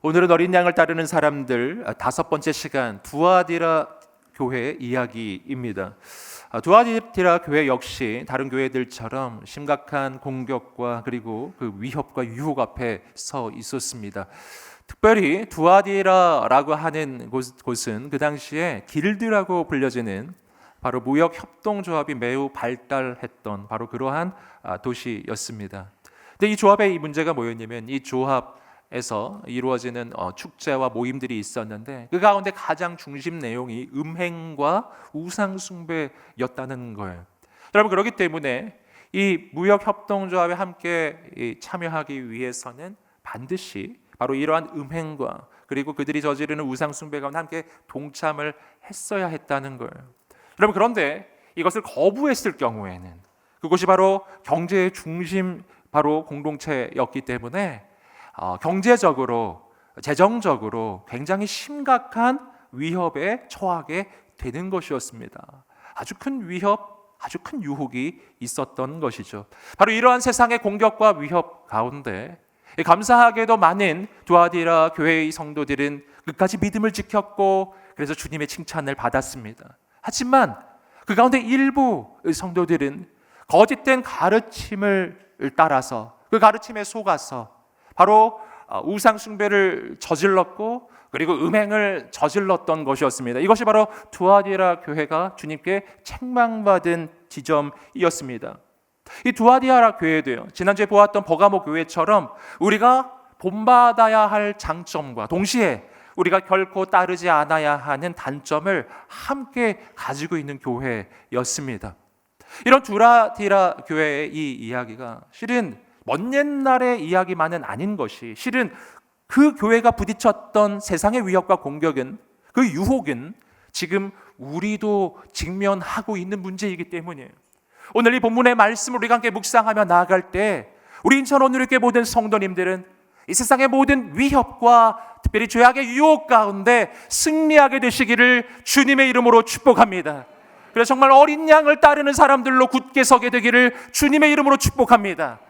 오늘은 어린 양을 따르는 사람들 다섯 번째 시간 두아디라 교회 이야기입니다. 두아디라 교회 역시 다른 교회들처럼 심각한 공격과 그리고 그 위협과 유혹 앞에 서 있었습니다. 특별히 두아디라라고 하는 곳은 그 당시에 길드라고 불려지는 바로 무역 협동조합이 매우 발달했던 바로 그러한 도시였습니다. 근데 이 조합의 이 문제가 뭐였냐면 이 조합에서 이루어지는 축제와 모임들이 있었는데 그 가운데 가장 중심 내용이 음행과 우상 숭배였다는 거예요. 여러분, 그렇기 때문에 이 무역 협동조합에 함께 참여하기 위해서는 반드시 바로 이러한 음행과 그리고 그들이 저지르는 우상 숭배 가운데 함께 동참을 했어야 했다는 거예요. 여러분, 그런데 이것을 거부했을 경우에는 그것이 바로 경제의 중심 바로 공동체였기 때문에 경제적으로 재정적으로 굉장히 심각한 위협에 처하게 되는 것이었습니다. 아주 큰 위협, 아주 큰 유혹이 있었던 것이죠. 바로 이러한 세상의 공격과 위협 가운데 감사하게도 많은 두아디라 교회의 성도들은 끝까지 믿음을 지켰고 그래서 주님의 칭찬을 받았습니다. 하지만 그 가운데 일부 성도들은 거짓된 가르침을 따라서 그 가르침에 속아서 바로 우상 숭배를 저질렀고 그리고 음행을 저질렀던 것이었습니다. 이것이 바로 두아디라 교회가 주님께 책망받은 지점이었습니다. 이 두아디라 교회도요, 지난주에 보았던 버가모 교회처럼 우리가 본받아야 할 장점과 동시에 우리가 결코 따르지 않아야 하는 단점을 함께 가지고 있는 교회였습니다. 이런 두아디라 교회의 이 이야기가 실은 먼 옛날의 이야기만은 아닌 것이, 실은 그 교회가 부딪혔던 세상의 위협과 공격은, 그 유혹은 지금 우리도 직면하고 있는 문제이기 때문이에요. 오늘 이 본문의 말씀을 우리가 함께 묵상하며 나아갈 때 우리 인천 온누리교회 모든 성도님들은 이 세상의 모든 위협과 특별히 죄악의 유혹 가운데 승리하게 되시기를 주님의 이름으로 축복합니다. 그래서 정말 어린 양을 따르는 사람들로 굳게 서게 되기를 주님의 이름으로 축복합니다.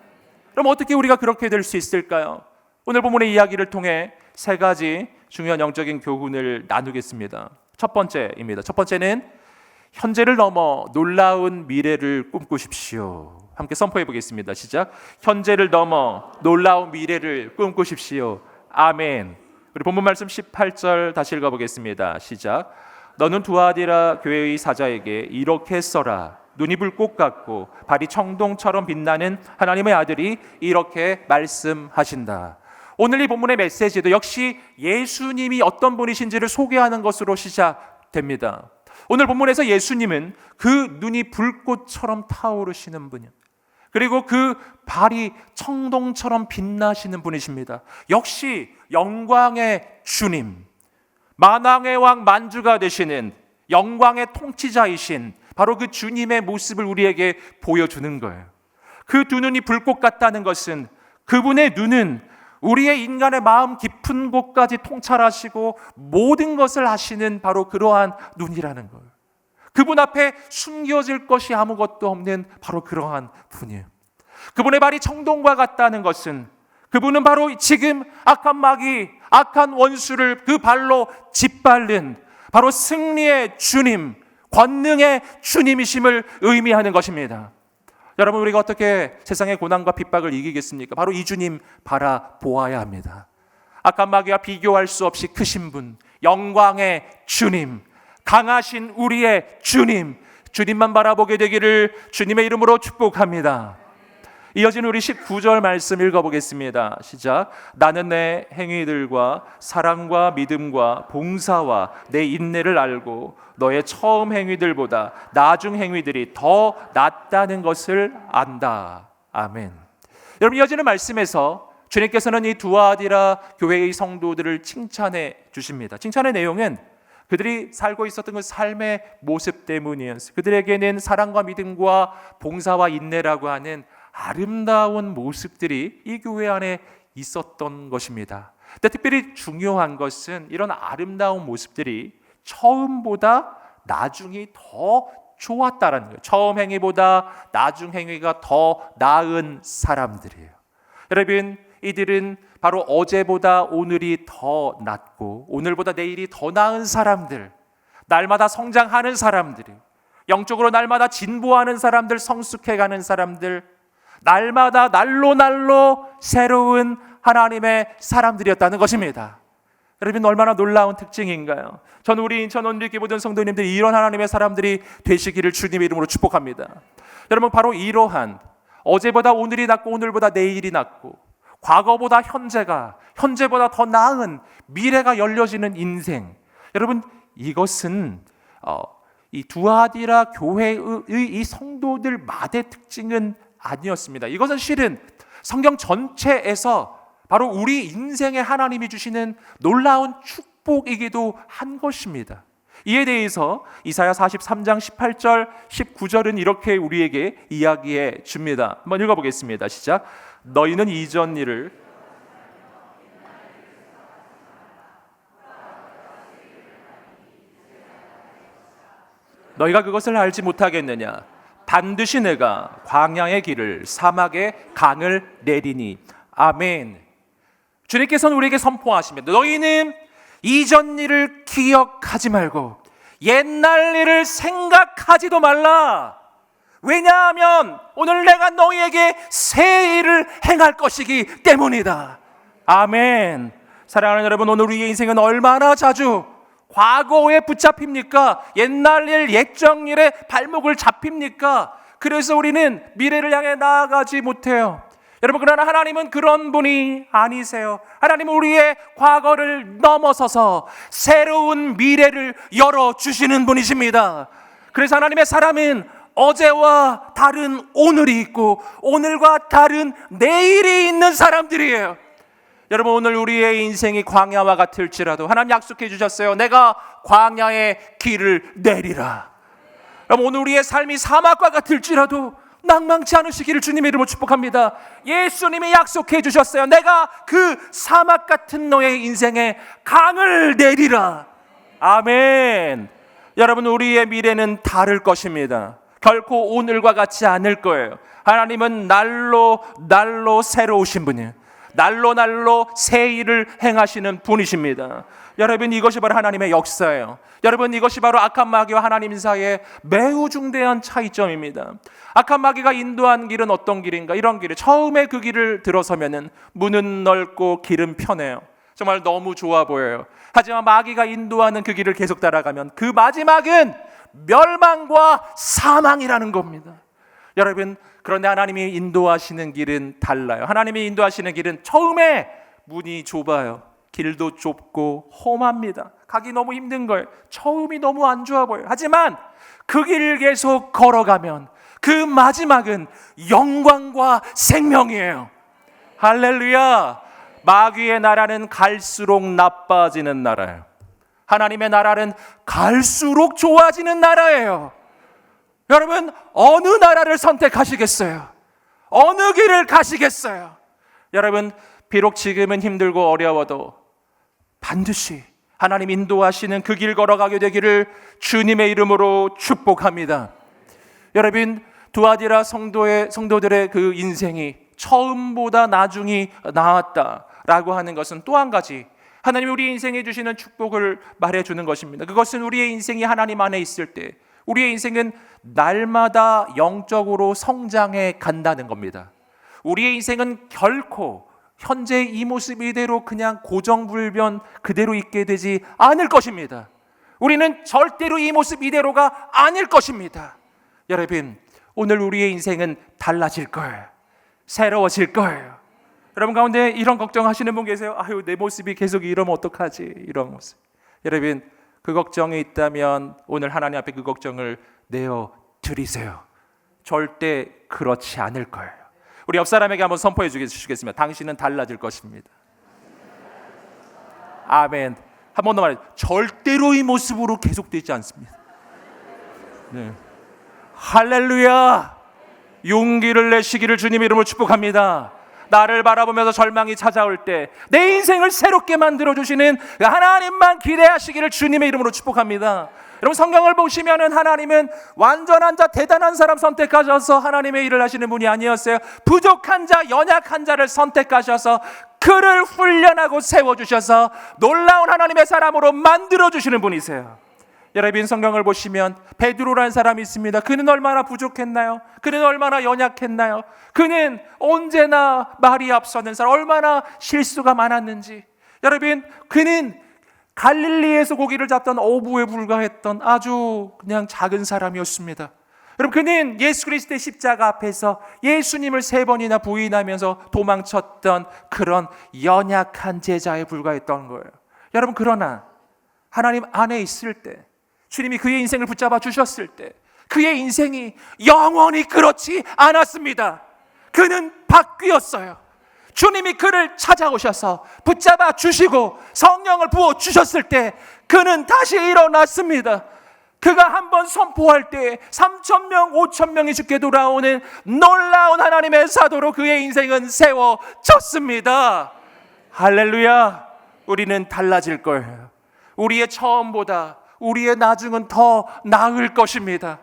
그럼 어떻게 우리가 그렇게 될 수 있을까요? 오늘 본문의 이야기를 통해 세 가지 중요한 영적인 교훈을 나누겠습니다. 첫 번째입니다. 첫 번째는 현재를 넘어 놀라운 미래를 꿈꾸십시오. 함께 선포해 보겠습니다. 시작. 현재를 넘어 놀라운 미래를 꿈꾸십시오. 아멘. 우리 본문 말씀 18절 다시 읽어보겠습니다. 시작. 너는 두아디라 교회의 사자에게 이렇게 써라. 눈이 불꽃 같고 발이 청동처럼 빛나는 하나님의 아들이 이렇게 말씀하신다. 오늘 이 본문의 메시지도 역시 예수님이 어떤 분이신지를 소개하는 것으로 시작됩니다. 오늘 본문에서 예수님은 그 눈이 불꽃처럼 타오르시는 분이요, 그리고 그 발이 청동처럼 빛나시는 분이십니다. 역시 영광의 주님, 만왕의 왕 만주가 되시는 영광의 통치자이신 바로 그 주님의 모습을 우리에게 보여주는 거예요. 그 두 눈이 불꽃 같다는 것은 그분의 눈은 우리의 인간의 마음 깊은 곳까지 통찰하시고 모든 것을 아시는 바로 그러한 눈이라는 거예요. 그분 앞에 숨겨질 것이 아무것도 없는 바로 그러한 분이에요. 그분의 발이 청동과 같다는 것은 그분은 바로 지금 악한 마귀, 악한 원수를 그 발로 짓밟는 바로 승리의 주님, 권능의 주님이심을 의미하는 것입니다. 여러분, 우리가 어떻게 세상의 고난과 핍박을 이기겠습니까? 바로 이 주님 바라보아야 합니다. 악한 마귀와 비교할 수 없이 크신 분, 영광의 주님, 강하신 우리의 주님, 주님만 바라보게 되기를 주님의 이름으로 축복합니다. 이어지는 우리 19절 말씀 읽어보겠습니다. 시작. 나는 내 행위들과 사랑과 믿음과 봉사와 내 인내를 알고 너의 처음 행위들보다 나중 행위들이 더 낫다는 것을 안다. 아멘. 여러분, 이어지는 말씀에서 주님께서는 이 두아디라 교회의 성도들을 칭찬해 주십니다. 칭찬의 내용은 그들이 살고 있었던 그 삶의 모습 때문이었어요. 그들에게는 사랑과 믿음과 봉사와 인내라고 하는 아름다운 모습들이 이 교회 안에 있었던 것입니다. 근데 특별히 중요한 것은 이런 아름다운 모습들이 처음보다 나중이 더 좋았다라는 거예요. 처음 행위보다 나중 행위가 더 나은 사람들이에요. 여러분, 이들은 바로 어제보다 오늘이 더 낫고 오늘보다 내일이 더 나은 사람들, 날마다 성장하는 사람들이, 영적으로 날마다 진보하는 사람들, 성숙해가는 사람들, 날마다 날로 새로운 하나님의 사람들이었다는 것입니다. 여러분, 얼마나 놀라운 특징인가요? 저는 우리 인천 온리교회 모든 성도님들이 이런 하나님의 사람들이 되시기를 주님의 이름으로 축복합니다. 여러분, 바로 이러한 어제보다 오늘이 낫고 오늘보다 내일이 낫고 과거보다 현재보다 더 나은 미래가 열려지는 인생, 여러분, 이것은 이 두아디라 교회의 이 성도들만의 특징은 아니었습니다. 이것은 실은 성경 전체에서 바로 우리 인생에 하나님이 주시는 놀라운 축복이기도 한 것입니다. 이에 대해서 이사야 43장 18절 19절은 이렇게 우리에게 이야기해 줍니다. 한번 읽어보겠습니다. 시작. 너희는 이전 일을 너희가 그것을 알지 못하겠느냐? 반드시 내가 광야의 길을 사막의 강을 내리니. 아멘. 주님께서는 우리에게 선포하십니다. 너희는 이전 일을 기억하지 말고 옛날 일을 생각하지도 말라. 왜냐하면 오늘 내가 너희에게 새 일을 행할 것이기 때문이다. 아멘. 사랑하는 여러분, 오늘 우리의 인생은 얼마나 자주 과거에 붙잡힙니까? 옛날 일, 옛적 일에 발목을 잡힙니까? 그래서 우리는 미래를 향해 나아가지 못해요. 여러분, 그러나 하나님은 그런 분이 아니세요. 하나님은 우리의 과거를 넘어서서 새로운 미래를 열어주시는 분이십니다. 그래서 하나님의 사람은 어제와 다른 오늘이 있고 오늘과 다른 내일이 있는 사람들이에요. 여러분, 오늘 우리의 인생이 광야와 같을지라도 하나님 약속해 주셨어요. 내가 광야의 길을 내리라. 여러분, 오늘 우리의 삶이 사막과 같을지라도 낭망치 않으시기를 주님의 이름으로 축복합니다. 예수님이 약속해 주셨어요. 내가 그 사막 같은 너의 인생에 강을 내리라. 아멘. 여러분, 우리의 미래는 다를 것입니다. 결코 오늘과 같지 않을 거예요. 하나님은 날로 새로우신 분이에요. 날로 새 일을 행하시는 분이십니다. 여러분, 이것이 바로 하나님의 역사예요. 여러분, 이것이 바로 악한 마귀와 하나님 사이의 매우 중대한 차이점입니다. 악한 마귀가 인도한 길은 어떤 길인가? 이런 길을, 처음에 그 길을 들어서면은 문은 넓고 길은 편해요. 정말 너무 좋아 보여요. 하지만 마귀가 인도하는 그 길을 계속 따라가면 그 마지막은 멸망과 사망이라는 겁니다. 여러분, 그런데 하나님이 인도하시는 길은 달라요. 하나님이 인도하시는 길은 처음에 문이 좁아요. 길도 좁고 험합니다. 가기 너무 힘든 거예요. 처음이 너무 안 좋아 보여요. 하지만 그 길을 계속 걸어가면 그 마지막은 영광과 생명이에요. 할렐루야. 마귀의 나라는 갈수록 나빠지는 나라예요. 하나님의 나라는 갈수록 좋아지는 나라예요. 여러분, 어느 나라를 선택하시겠어요? 어느 길을 가시겠어요? 여러분, 비록 지금은 힘들고 어려워도 반드시 하나님 인도하시는 그 길 걸어가게 되기를 주님의 이름으로 축복합니다. 여러분, 두아디라 성도들의 그 인생이 처음보다 나중이 나았다라고 하는 것은 또 한 가지 하나님이 우리 인생에 주시는 축복을 말해주는 것입니다. 그것은 우리의 인생이 하나님 안에 있을 때 우리의 인생은 날마다 영적으로 성장해 간다는 겁니다. 우리의 인생은 결코 현재 이 모습 이대로 그냥 고정불변 그대로 있게 되지 않을 것입니다. 우리는 절대로 이 모습 이대로가 아닐 것입니다. 여러분, 오늘 우리의 인생은 달라질 거예요. 새로워질 거예요. 여러분 가운데 이런 걱정하시는 분 계세요? 아유, 내 모습이 계속 이러면 어떡하지? 이런 모습. 여러분, 그 걱정이 있다면 오늘 하나님 앞에 그 걱정을 내어드리세요. 절대 그렇지 않을 거예요. 우리 옆 사람에게 한번 선포해 주시겠습니다. 당신은 달라질 것입니다. 아멘. 한 번 더 말해요. 절대로 이 모습으로 계속되지 않습니다. 네. 할렐루야. 용기를 내시기를 주님 이름으로 축복합니다. 나를 바라보면서 절망이 찾아올 때 내 인생을 새롭게 만들어주시는 하나님만 기대하시기를 주님의 이름으로 축복합니다. 여러분 성경을 보시면은 하나님은 완전한 자, 대단한 사람 선택하셔서 하나님의 일을 하시는 분이 아니었어요. 부족한 자, 연약한 자를 선택하셔서 그를 훈련하고 세워주셔서 놀라운 하나님의 사람으로 만들어주시는 분이세요. 여러분 성경을 보시면 베드로라는 사람이 있습니다. 그는 얼마나 부족했나요? 그는 얼마나 연약했나요? 그는 언제나 말이 앞서는 사람, 얼마나 실수가 많았는지. 여러분 그는 갈릴리에서 고기를 잡던 어부에 불과했던 아주 그냥 작은 사람이었습니다. 여러분 그는 예수 그리스도의 십자가 앞에서 예수님을 3번이나 부인하면서 도망쳤던 그런 연약한 제자에 불과했던 거예요. 여러분 그러나 하나님 안에 있을 때, 주님이 그의 인생을 붙잡아 주셨을 때 그의 인생이 영원히 그렇지 않았습니다. 그는 바뀌었어요. 주님이 그를 찾아오셔서 붙잡아 주시고 성령을 부어 주셨을 때 그는 다시 일어났습니다. 그가 한번 선포할 때 3,000명, 5,000명이 죽게 돌아오는 놀라운 하나님의 사도로 그의 인생은 세워졌습니다. 할렐루야. 우리는 달라질 거예요. 우리의 처음보다 우리의 나중은 더 나을 것입니다.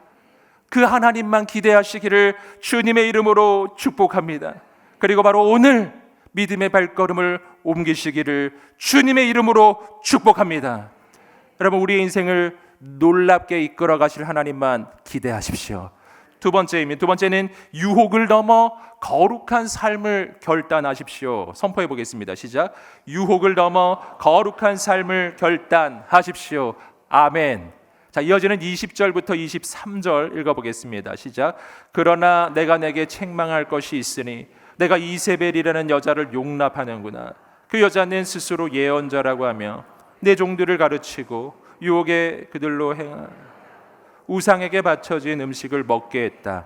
그 하나님만 기대하시기를 주님의 이름으로 축복합니다. 그리고 바로 오늘 믿음의 발걸음을 옮기시기를 주님의 이름으로 축복합니다. 여러분 우리의 인생을 놀랍게 이끌어 가실 하나님만 기대하십시오. 두 번째는 유혹을 넘어 거룩한 삶을 결단하십시오. 선포해 보겠습니다. 시작. 유혹을 넘어 거룩한 삶을 결단하십시오. 아멘. 자, 이어지는 20절부터 23절 읽어보겠습니다. 시작. 그러나 내가 내게 책망할 것이 있으니 내가 이세벨이라는 여자를 용납하는구나. 그 여자는 스스로 예언자라고 하며 내 종들을 가르치고 유혹에 그들로 행하 우상에게 바쳐진 음식을 먹게 했다.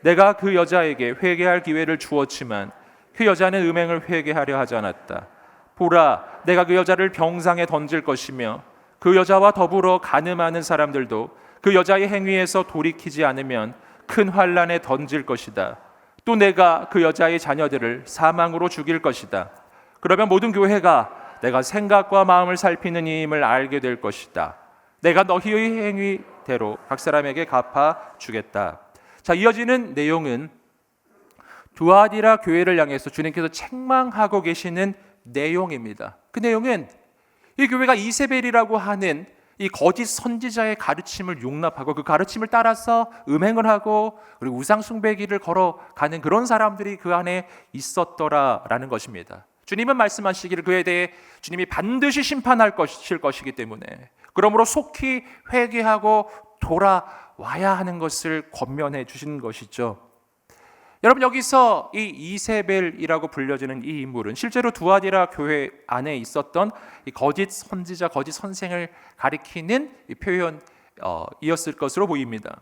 내가 그 여자에게 회개할 기회를 주었지만 그 여자는 음행을 회개하려 하지 않았다. 보라, 내가 그 여자를 병상에 던질 것이며 그 여자와 더불어 간음하는 사람들도 그 여자의 행위에서 돌이키지 않으면 큰 환난에 던질 것이다. 또 내가 그 여자의 자녀들을 사망으로 죽일 것이다. 그러면 모든 교회가 내가 생각과 마음을 살피는 이임을 알게 될 것이다. 내가 너희의 행위대로 각 사람에게 갚아 주겠다. 자, 이어지는 내용은 두아디라 교회를 향해서 주님께서 책망하고 계시는 내용입니다. 그 내용은 이 교회가 이세벨이라고 하는 이 거짓 선지자의 가르침을 용납하고 그 가르침을 따라서 음행을 하고 그리고 우상 숭배기를 걸어가는 그런 사람들이 그 안에 있었더라라는 것입니다. 주님은 말씀하시기를 그에 대해 주님이 반드시 심판할 것이기 때문에 그러므로 속히 회개하고 돌아와야 하는 것을 권면해 주신 것이죠. 여러분 여기서 이 이세벨이라고 불려지는 이 인물은 실제로 두아디라 교회 안에 있었던 이 거짓 선지자, 거짓 선생을 가리키는 이 표현이었을 것으로 보입니다.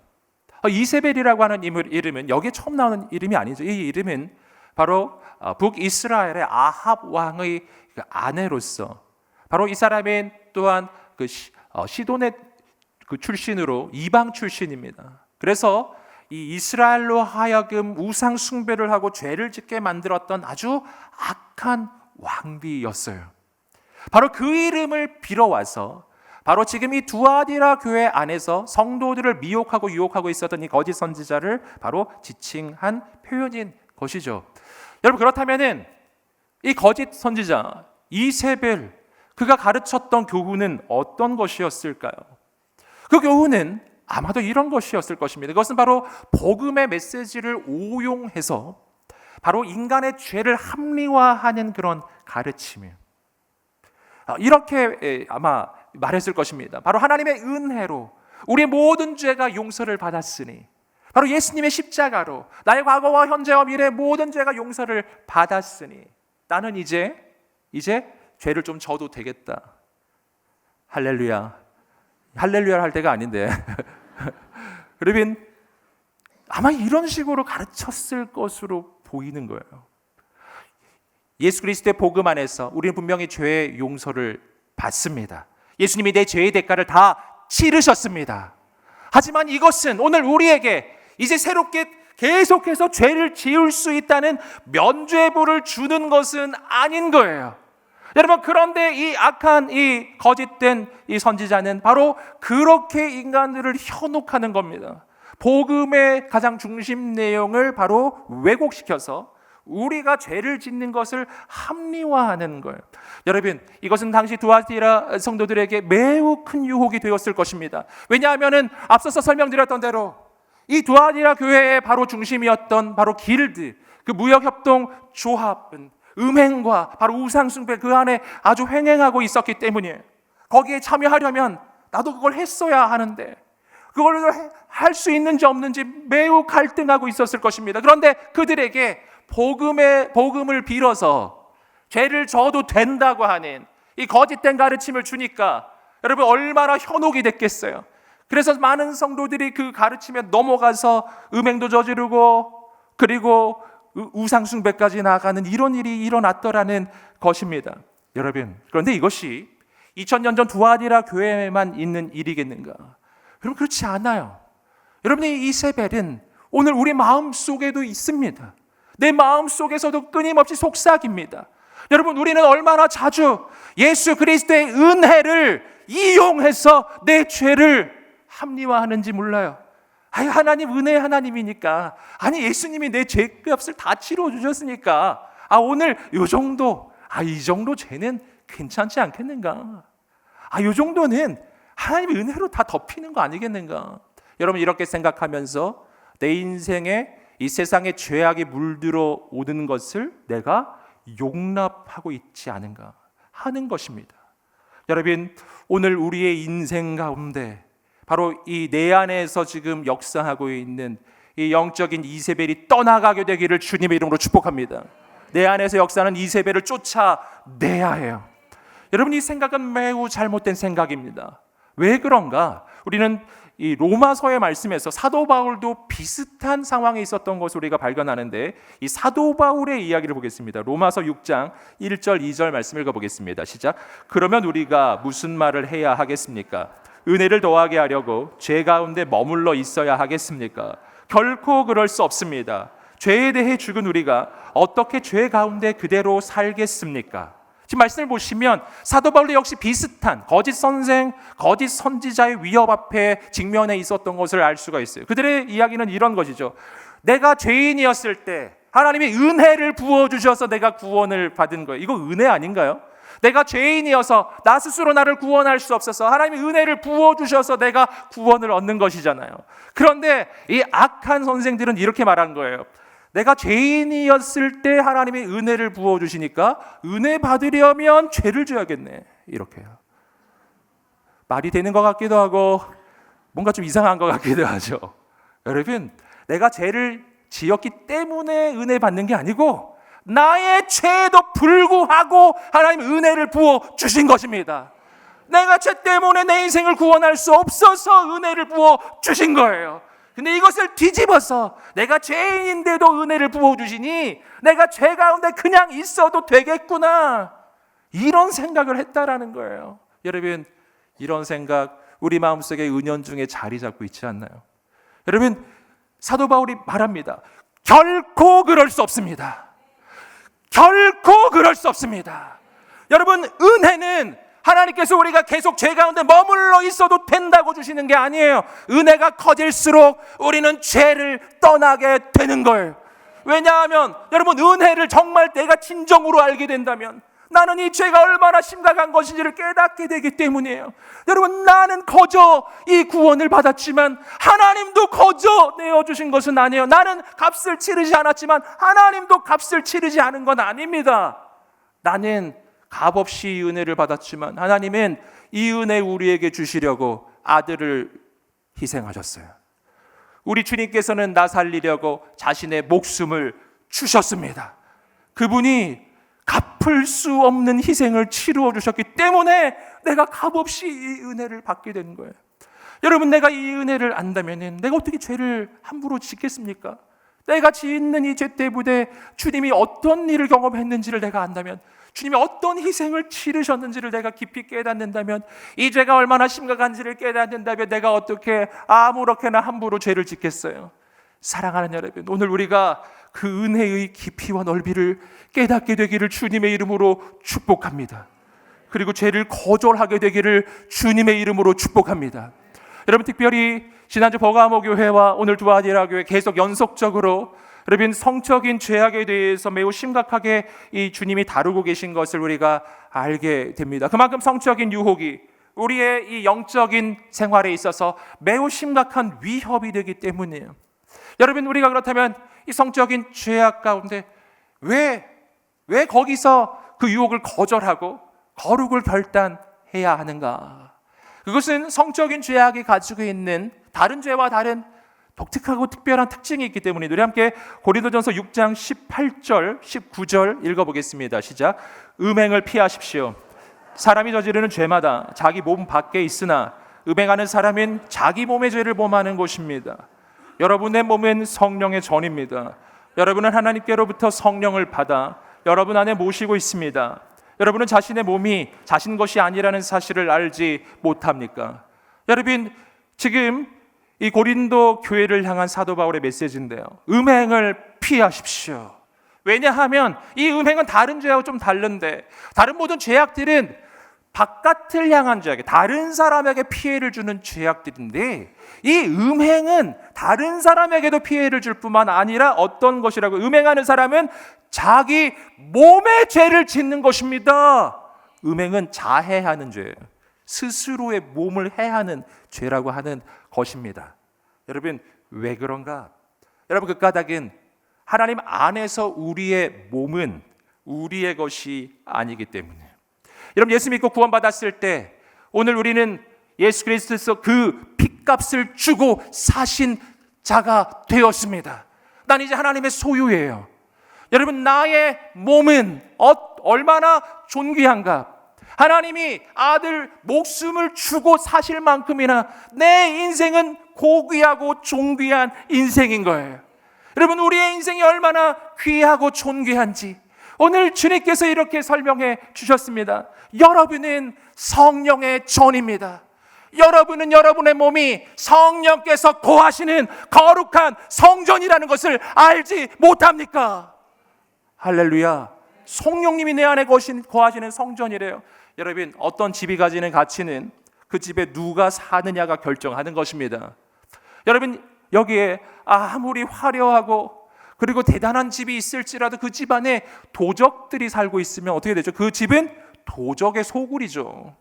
이세벨이라고 하는 이름은 여기에 처음 나오는 이름이 아니죠. 이 이름은 바로 북이스라엘의 아합 왕의 그 아내로서 바로 이 사람은 또한 그 시돈의 그 출신으로 이방 출신입니다. 그래서 이 이스라엘로 하여금 우상 숭배를 하고 죄를 짓게 만들었던 아주 악한 왕비였어요. 바로 그 이름을 빌어와서 바로 지금 이 두아디라 교회 안에서 성도들을 미혹하고 유혹하고 있었던 이 거짓 선지자를 바로 지칭한 표현인 것이죠. 여러분 그렇다면은 이 거짓 선지자 이세벨 그가 가르쳤던 교훈은 어떤 것이었을까요? 그 교훈은 아마도 이런 것이었을 것입니다. 그것은 바로 복음의 메시지를 오용해서 바로 인간의 죄를 합리화하는 그런 가르침이에요. 이렇게 아마 말했을 것입니다. 바로 하나님의 은혜로 우리의 모든 죄가 용서를 받았으니 바로 예수님의 십자가로 나의 과거와 현재와 미래의 모든 죄가 용서를 받았으니 나는 이제 죄를 좀 져도 되겠다. 할렐루야. 할렐루야를 할 때가 아닌데 여러분 아마 이런 식으로 가르쳤을 것으로 보이는 거예요. 예수 그리스도의 복음 안에서 우리는 분명히 죄의 용서를 받습니다. 예수님이 내 죄의 대가를 다 치르셨습니다. 하지만 이것은 오늘 우리에게 이제 새롭게 계속해서 죄를 지을 수 있다는 면죄부를 주는 것은 아닌 거예요. 여러분, 그런데 이 악한 이 거짓된 이 선지자는 바로 그렇게 인간들을 현혹하는 겁니다. 복음의 가장 중심 내용을 바로 왜곡시켜서 우리가 죄를 짓는 것을 합리화하는 거예요. 여러분, 이것은 당시 두아티라 성도들에게 매우 큰 유혹이 되었을 것입니다. 왜냐하면 앞서서 설명드렸던 대로 이 두아티라 교회의 바로 중심이었던 바로 길드, 그 무역협동 조합은 음행과 바로 우상숭배 그 안에 아주 횡행하고 있었기 때문이에요. 거기에 참여하려면 나도 그걸 했어야 하는데 그걸 할 수 있는지 없는지 매우 갈등하고 있었을 것입니다. 그런데 그들에게 복음을 빌어서 죄를 져도 된다고 하는 이 거짓된 가르침을 주니까 여러분 얼마나 현혹이 됐겠어요. 그래서 많은 성도들이 그 가르침에 넘어가서 음행도 저지르고 그리고 우상숭배까지 나아가는 이런 일이 일어났더라는 것입니다. 여러분, 그런데 이것이 2000년 전 두아디라 교회에만 있는 일이겠는가? 여러분, 그렇지 않아요. 여러분의 이세벨은 오늘 우리 마음 속에도 있습니다. 내 마음 속에서도 끊임없이 속삭입니다. 여러분, 우리는 얼마나 자주 예수 그리스도의 은혜를 이용해서 내 죄를 합리화하는지 몰라요. 아니, 하나님 은혜의 하나님이니까, 아니 예수님이 내 죄값을 다 치러 주셨으니까 오늘 이 정도 죄는 괜찮지 않겠는가? 이 정도는 하나님의 은혜로 다 덮이는 거 아니겠는가? 여러분, 이렇게 생각하면서 내 인생에 이 세상의 죄악이 물들어 오는 것을 내가 용납하고 있지 않은가 하는 것입니다. 여러분, 오늘 우리의 인생 가운데 바로 이 내 안에서 지금 역사하고 있는 이 영적인 이세벨이 떠나가게 되기를 주님의 이름으로 축복합니다. 내 안에서 역사하는 이세벨을 쫓아내야 해요. 여러분, 이 생각은 매우 잘못된 생각입니다. 왜 그런가? 우리는 이 로마서의 말씀에서 사도 바울도 비슷한 상황에 있었던 것을 우리가 발견하는데, 이 사도 바울의 이야기를 보겠습니다. 로마서 6장 1절 2절 말씀 읽어보겠습니다. 시작. 그러면 우리가 무슨 말을 해야 하겠습니까? 은혜를 더하게 하려고 죄 가운데 머물러 있어야 하겠습니까? 결코 그럴 수 없습니다. 죄에 대해 죽은 우리가 어떻게 죄 가운데 그대로 살겠습니까? 지금 말씀을 보시면 사도 바울도 역시 비슷한 거짓 선생, 거짓 선지자의 위협 앞에 직면해 있었던 것을 알 수가 있어요. 그들의 이야기는 이런 것이죠. 내가 죄인이었을 때 하나님이 은혜를 부어주셔서 내가 구원을 받은 거예요. 이거 은혜 아닌가요? 내가 죄인이어서 나 스스로 나를 구원할 수 없어서 하나님이 은혜를 부어주셔서 내가 구원을 얻는 것이잖아요. 그런데 이 악한 선생들은 이렇게 말한 거예요. 내가 죄인이었을 때 하나님이 은혜를 부어주시니까 은혜 받으려면 죄를 져야겠네. 이렇게요. 말이 되는 것 같기도 하고 뭔가 좀 이상한 것 같기도 하죠. 여러분, 내가 죄를 지었기 때문에 은혜 받는 게 아니고 나의 죄에도 불구하고 하나님 은혜를 부어주신 것입니다. 내가 죄 때문에 내 인생을 구원할 수 없어서 은혜를 부어주신 거예요. 근데 이것을 뒤집어서 내가 죄인인데도 은혜를 부어주시니 내가 죄 가운데 그냥 있어도 되겠구나, 이런 생각을 했다라는 거예요. 여러분, 이런 생각 우리 마음속에 은연중에 자리 잡고 있지 않나요? 여러분, 사도 바울이 말합니다. 결코 그럴 수 없습니다. 결코 그럴 수 없습니다. 여러분, 은혜는 하나님께서 우리가 계속 죄 가운데 머물러 있어도 된다고 주시는 게 아니에요. 은혜가 커질수록 우리는 죄를 떠나게 되는 거예요. 왜냐하면 여러분, 은혜를 정말 내가 진정으로 알게 된다면 나는 이 죄가 얼마나 심각한 것인지를 깨닫게 되기 때문이에요. 여러분, 나는 거저 이 구원을 받았지만 하나님도 거저 내어주신 것은 아니에요. 나는 값을 치르지 않았지만 하나님도 값을 치르지 않은 건 아닙니다. 나는 값없이 이 은혜를 받았지만 하나님은 이 은혜 우리에게 주시려고 아들을 희생하셨어요. 우리 주님께서는 나 살리려고 자신의 목숨을 주셨습니다. 그분이 갚을 수 없는 희생을 치루어 주셨기 때문에 내가 값없이 이 은혜를 받게 되는 거예요. 여러분, 내가 이 은혜를 안다면 내가 어떻게 죄를 함부로 짓겠습니까? 내가 짓는 이 죄 때문에 주님이 어떤 일을 경험했는지를 내가 안다면, 주님이 어떤 희생을 치르셨는지를 내가 깊이 깨닫는다면, 이 죄가 얼마나 심각한지를 깨닫는다면 내가 어떻게 아무렇게나 함부로 죄를 짓겠어요? 사랑하는 여러분, 오늘 우리가 그 은혜의 깊이와 넓이를 깨닫게 되기를 주님의 이름으로 축복합니다. 그리고 죄를 거절하게 되기를 주님의 이름으로 축복합니다. 여러분, 특별히 지난주 버가모 교회와 오늘 두아디라 교회 계속 연속적으로 여러분 성적인 죄악에 대해서 매우 심각하게 이 주님이 다루고 계신 것을 우리가 알게 됩니다. 그만큼 성적인 유혹이 우리의 이 영적인 생활에 있어서 매우 심각한 위협이 되기 때문이에요. 여러분, 우리가 그렇다면 이 성적인 죄악 가운데 왜 거기서 그 유혹을 거절하고 거룩을 결단해야 하는가? 그것은 성적인 죄악이 가지고 있는 다른 죄와 다른 독특하고 특별한 특징이 있기 때문에 우리 함께 고린도전서 6장 18절, 19절 읽어보겠습니다. 시작. 음행을 피하십시오. 사람이 저지르는 죄마다 자기 몸 밖에 있으나 음행하는 사람은 자기 몸의 죄를 범하는 것입니다. 여러분의 몸은 성령의 전입니다. 여러분은 하나님께로부터 성령을 받아 여러분 안에 모시고 있습니다. 여러분은 자신의 몸이 자신 것이 아니라는 사실을 알지 못합니까? 여러분, 지금 이 고린도 교회를 향한 사도 바울의 메시지인데요, 음행을 피하십시오. 왜냐하면 이 음행은 다른 죄하고 좀 다른데, 다른 모든 죄악들은 바깥을 향한 죄악, 다른 사람에게 피해를 주는 죄악들인데, 이 음행은 다른 사람에게도 피해를 줄 뿐만 아니라 어떤 것이라고? 음행하는 사람은 자기 몸의 죄를 짓는 것입니다. 음행은 자해하는 죄예요. 스스로의 몸을 해하는 죄라고 하는 것입니다. 여러분, 왜 그런가? 여러분, 그 까닭은 하나님 안에서 우리의 몸은 우리의 것이 아니기 때문에. 여러분, 예수 믿고 구원받았을 때 오늘 우리는 예수 그리스도에서 그 핏값을 주고 사신 자가 되었습니다. 난 이제 하나님의 소유예요. 여러분, 나의 몸은 얼마나 존귀한가? 하나님이 아들 목숨을 주고 사실 만큼이나 내 인생은 고귀하고 존귀한 인생인 거예요. 여러분, 우리의 인생이 얼마나 귀하고 존귀한지 오늘 주님께서 이렇게 설명해 주셨습니다. 여러분은 성령의 전입니다. 여러분은 여러분의 몸이 성령께서 거하시는 거룩한 성전이라는 것을 알지 못합니까? 할렐루야. 성령님이 내 안에 거하시는 성전이래요. 여러분, 어떤 집이 가지는 가치는 그 집에 누가 사느냐가 결정하는 것입니다. 여러분, 여기에 아무리 화려하고 그리고 대단한 집이 있을지라도 그 집 안에 도적들이 살고 있으면 어떻게 되죠? 그 집은 도적의 소굴이죠.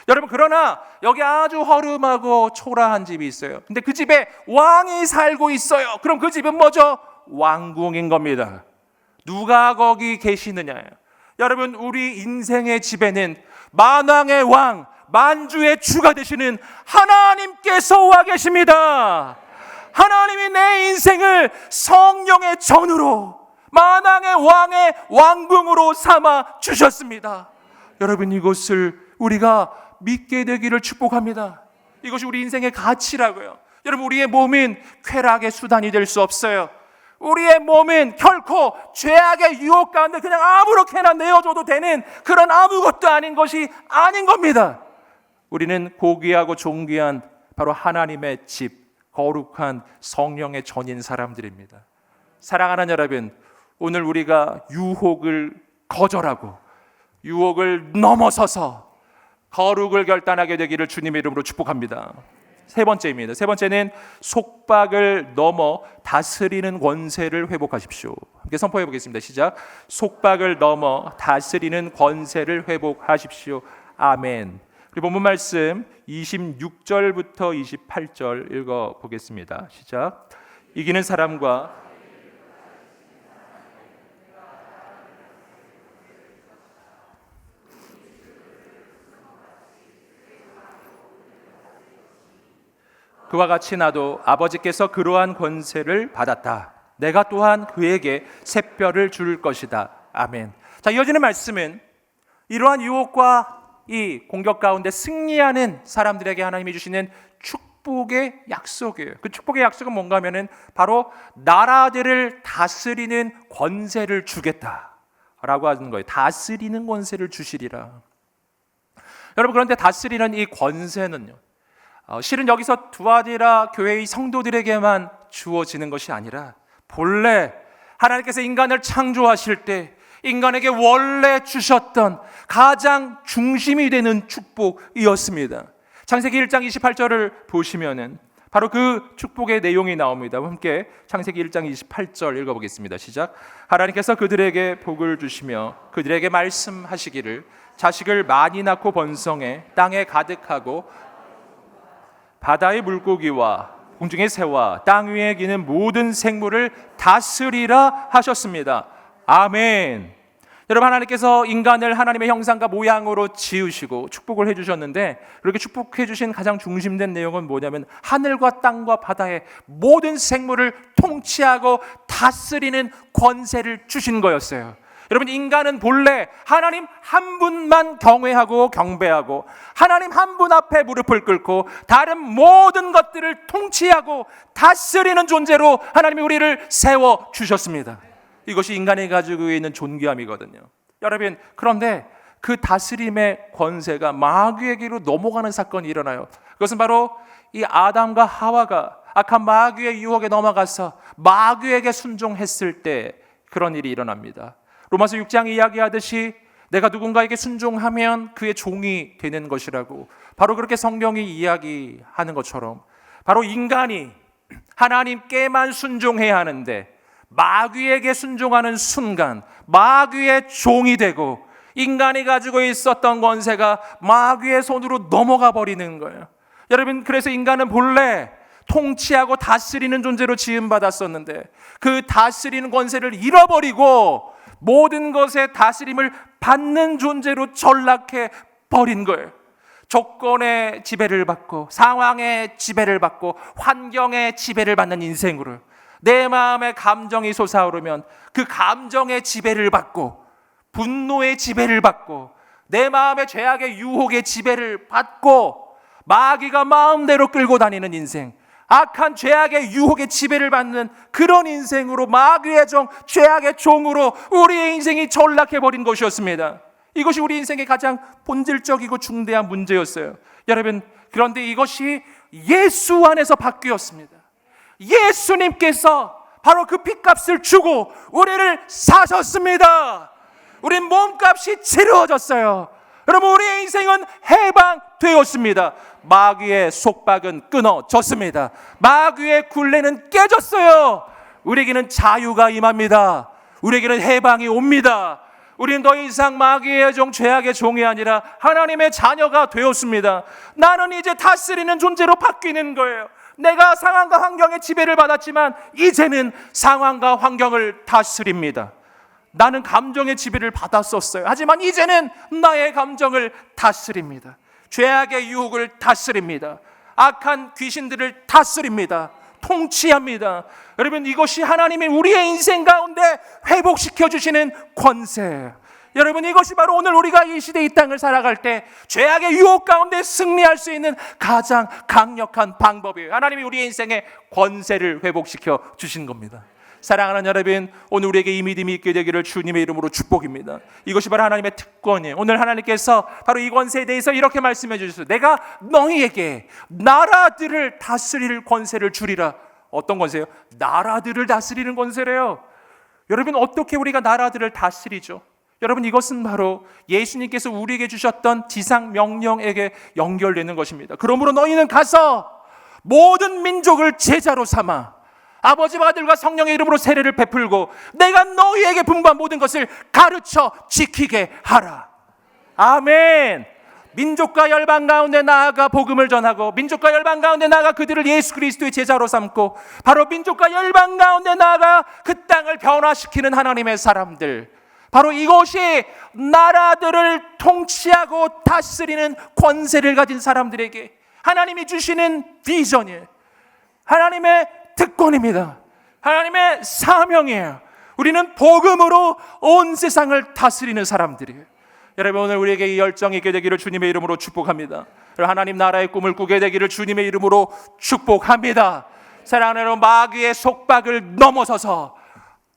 여러분, 그러나 여기 아주 허름하고 초라한 집이 있어요. 근데 그 집에 왕이 살고 있어요. 그럼 그 집은 뭐죠? 왕궁인 겁니다. 누가 거기 계시느냐예요. 여러분, 우리 인생의 집에는 만왕의 왕, 만주의 주가 되시는 하나님께서 와 계십니다. 하나님이 내 인생을 성령의 전으로 만왕의 왕의 왕궁으로 삼아 주셨습니다. 여러분, 이것을 우리가 믿게 되기를 축복합니다. 이것이 우리 인생의 가치라고요. 여러분, 우리의 몸은 쾌락의 수단이 될 수 없어요. 우리의 몸은 결코 죄악의 유혹 가운데 그냥 아무렇게나 내어줘도 되는 그런 아무것도 아닌 것이 아닌 겁니다. 우리는 고귀하고 존귀한 바로 하나님의 집, 거룩한 성령의 전인 사람들입니다. 사랑하는 여러분, 오늘 우리가 유혹을 거절하고 유혹을 넘어서서 거룩을 결단하게 되기를 주님의 이름으로 축복합니다. 세 번째입니다. 세 번째는 속박을 넘어 다스리는 권세를 회복하십시오. 함께 선포해 보겠습니다. 시작. 속박을 넘어 다스리는 권세를 회복하십시오. 아멘. 그리고 본문 말씀 26절부터 28절 읽어 보겠습니다. 시작. 이기는 사람과 그와 같이 나도 아버지께서 그러한 권세를 받았다. 내가 또한 그에게 샛별을 줄 것이다. 아멘. 자, 이어지는 말씀은 이러한 유혹과 이 공격 가운데 승리하는 사람들에게 하나님이 주시는 축복의 약속이에요. 그 축복의 약속은 뭔가 하면은 바로 나라들을 다스리는 권세를 주겠다라고 하는 거예요. 다스리는 권세를 주시리라. 여러분, 그런데 다스리는 이 권세는요, 실은 여기서 두아디라 교회의 성도들에게만 주어지는 것이 아니라 본래 하나님께서 인간을 창조하실 때 인간에게 원래 주셨던 가장 중심이 되는 축복이었습니다. 창세기 1장 28절을 보시면은 바로 그 축복의 내용이 나옵니다. 함께 창세기 1장 28절 읽어보겠습니다. 시작. 하나님께서 그들에게 복을 주시며 그들에게 말씀하시기를 자식을 많이 낳고 번성해 땅에 가득하고 바다의 물고기와 공중의 새와 땅 위에 기는 모든 생물을 다스리라 하셨습니다. 아멘. 여러분, 하나님께서 인간을 하나님의 형상과 모양으로 지으시고 축복을 해주셨는데, 그렇게 축복해 주신 가장 중심된 내용은 뭐냐면 하늘과 땅과 바다의 모든 생물을 통치하고 다스리는 권세를 주신 거였어요. 여러분, 인간은 본래 하나님 한 분만 경외하고 경배하고 하나님 한 분 앞에 무릎을 꿇고 다른 모든 것들을 통치하고 다스리는 존재로 하나님이 우리를 세워주셨습니다. 이것이 인간이 가지고 있는 존귀함이거든요. 여러분, 그런데 그 다스림의 권세가 마귀에게로 넘어가는 사건이 일어나요. 그것은 바로 이 아담과 하와가 악한 마귀의 유혹에 넘어가서 마귀에게 순종했을 때 그런 일이 일어납니다. 로마서 6장 이야기하듯이 내가 누군가에게 순종하면 그의 종이 되는 것이라고, 바로 그렇게 성경이 이야기하는 것처럼 바로 인간이 하나님께만 순종해야 하는데 마귀에게 순종하는 순간 마귀의 종이 되고 인간이 가지고 있었던 권세가 마귀의 손으로 넘어가 버리는 거예요. 여러분, 그래서 인간은 본래 통치하고 다스리는 존재로 지음받았었는데 그 다스리는 권세를 잃어버리고 모든 것의 다스림을 받는 존재로 전락해 버린 거예요. 조건의 지배를 받고 상황의 지배를 받고 환경의 지배를 받는 인생으로 내 마음에 감정이 솟아오르면 그 감정의 지배를 받고 분노의 지배를 받고 내 마음의 죄악의 유혹의 지배를 받고 마귀가 마음대로 끌고 다니는 인생, 악한 죄악의 유혹의 지배를 받는 그런 인생으로 마귀의 종, 죄악의 종으로 우리의 인생이 전락해버린 것이었습니다. 이것이 우리 인생의 가장 본질적이고 중대한 문제였어요. 여러분, 그런데 이것이 예수 안에서 바뀌었습니다. 예수님께서 바로 그 핏값을 주고 우리를 사셨습니다. 우리 몸값이 치루어졌어요. 여러분, 우리의 인생은 해방되었습니다. 마귀의 속박은 끊어졌습니다. 마귀의 굴레는 깨졌어요. 우리에게는 자유가 임합니다. 우리에게는 해방이 옵니다. 우리는 더 이상 마귀의 종, 죄악의 종이 아니라 하나님의 자녀가 되었습니다. 나는 이제 다스리는 존재로 바뀌는 거예요. 내가 상황과 환경의 지배를 받았지만 이제는 상황과 환경을 다스립니다. 나는 감정의 지배를 받았었어요. 하지만 이제는 나의 감정을 다스립니다. 죄악의 유혹을 다스립니다. 악한 귀신들을 다스립니다. 통치합니다. 여러분, 이것이 하나님이 우리의 인생 가운데 회복시켜 주시는 권세예요. 여러분, 이것이 바로 오늘 우리가 이 시대 이 땅을 살아갈 때 죄악의 유혹 가운데 승리할 수 있는 가장 강력한 방법이에요. 하나님이 우리의 인생에 권세를 회복시켜 주신 겁니다. 사랑하는 여러분, 오늘 우리에게 이 믿음이 있게 되기를 주님의 이름으로 축복입니다. 이것이 바로 하나님의 특권이에요. 오늘 하나님께서 바로 이 권세에 대해서 이렇게 말씀해 주셨어요. 내가 너희에게 나라들을 다스릴 권세를 주리라. 어떤 권세요? 나라들을 다스리는 권세래요. 여러분, 어떻게 우리가 나라들을 다스리죠? 여러분, 이것은 바로 예수님께서 우리에게 주셨던 지상 명령에게 연결되는 것입니다. 그러므로 너희는 가서 모든 민족을 제자로 삼아 아버지와 아들과 성령의 이름으로 세례를 베풀고 내가 너희에게 분부한 모든 것을 가르쳐 지키게 하라. 아멘. 민족과 열방 가운데 나아가 복음을 전하고 민족과 열방 가운데 나아가 그들을 예수 그리스도의 제자로 삼고 바로 민족과 열방 가운데 나아가 그 땅을 변화시키는 하나님의 사람들, 바로 이것이 나라들을 통치하고 다스리는 권세를 가진 사람들에게 하나님이 주시는 비전이에요. 하나님의 특권입니다. 하나님의 사명이에요. 우리는 복음으로 온 세상을 다스리는 사람들이에요. 여러분, 오늘 우리에게 이 열정이 있게 되기를 주님의 이름으로 축복합니다. 하나님 나라의 꿈을 꾸게 되기를 주님의 이름으로 축복합니다. 사랑하는 여러분, 마귀의 속박을 넘어서서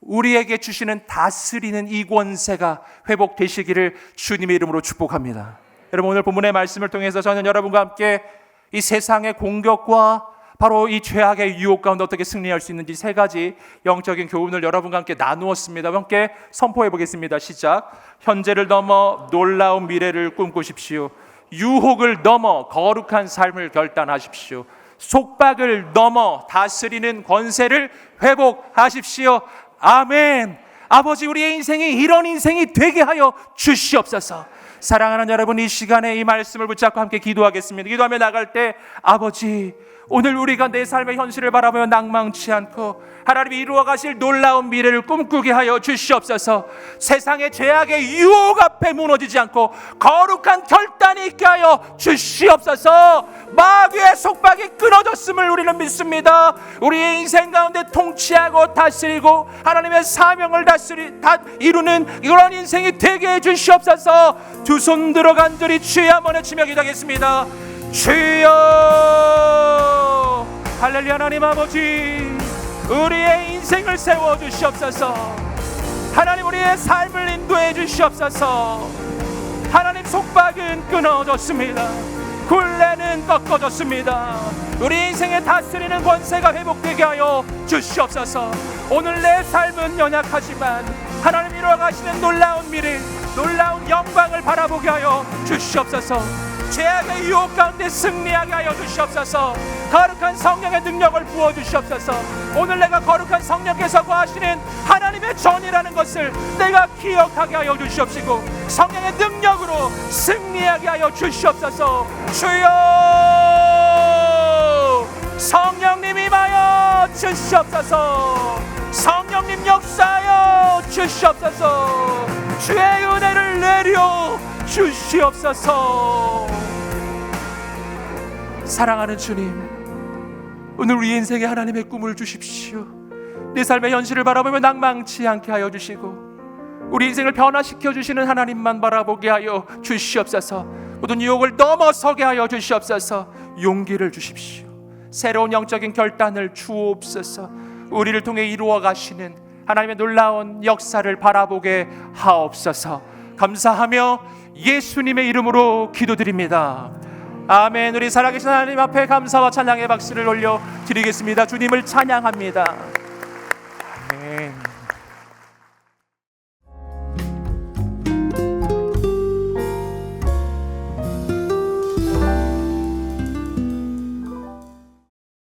우리에게 주시는 다스리는 이 권세가 회복되시기를 주님의 이름으로 축복합니다. 여러분, 오늘 본문의 말씀을 통해서 저는 여러분과 함께 이 세상의 공격과 바로 이 죄악의 유혹 가운데 어떻게 승리할 수 있는지 세 가지 영적인 교훈을 여러분과 함께 나누었습니다. 함께 선포해 보겠습니다. 시작. 현재를 넘어 놀라운 미래를 꿈꾸십시오. 유혹을 넘어 거룩한 삶을 결단하십시오. 속박을 넘어 다스리는 권세를 회복하십시오. 아멘. 아버지, 우리의 인생이 이런 인생이 되게 하여 주시옵소서. 사랑하는 여러분, 이 시간에 이 말씀을 붙잡고 함께 기도하겠습니다. 기도하며 나갈 때 아버지, 오늘 우리가 내 삶의 현실을 바라보며 낭망치 않고 하나님이 이루어 가실 놀라운 미래를 꿈꾸게 하여 주시옵소서. 세상의 죄악의 유혹 앞에 무너지지 않고 거룩한 결단이 있게 하여 주시옵소서. 마귀의 속박이 끊어졌음을 우리는 믿습니다. 우리의 인생 가운데 통치하고 다스리고 하나님의 사명을 이루는 이런 인생이 되게 해 주시옵소서. 두 손 들어 간절히 주여 한번 외치며 기도하겠습니다. 주여, 할렐루야. 하나님 아버지, 우리의 인생을 세워 주시옵소서. 하나님, 우리의 삶을 인도해 주시옵소서. 하나님, 속박은 끊어졌습니다. 굴레는 꺾어졌습니다. 우리 인생에 다스리는 권세가 회복되게 하여 주시옵소서. 오늘 내 삶은 연약하지만 하나님 이루어 가시는 놀라운 미래, 놀라운 영광을 바라보게 하여 주시옵소서. 죄악의 유혹 가운데 승리하게 하여 주시옵소서. 거룩한 성령의 능력을 부어주시옵소서. 오늘 내가 거룩한 성령께서 거하시는 하나님의 전이라는 것을 내가 기억하게 하여 주시옵시고 성령의 능력으로 승리하게 하여 주시옵소서. 주여, 성령님 임하여 주시옵소서. 성령님 역사하여 주시옵소서. 주의 은혜를 내려 주시옵소서. 사랑하는 주님, 오늘 우리 인생에 하나님의 꿈을 주십시오. 내 삶의 현실을 바라보며 낭망치 않게 하여 주시고 우리 인생을 변화시켜 주시는 하나님만 바라보게 하여 주시옵소서. 모든 유혹을 넘어서게 하여 주시옵소서. 용기를 주십시오. 새로운 영적인 결단을 주옵소서. 우리를 통해 이루어 가시는 하나님의 놀라운 역사를 바라보게 하옵소서. 감사하며 예수님의 이름으로 기도드립니다. 아멘. 우리 살아계신 하나님 앞에 감사와 찬양의 박수를 올려 드리겠습니다. 주님을 찬양합니다. 아멘.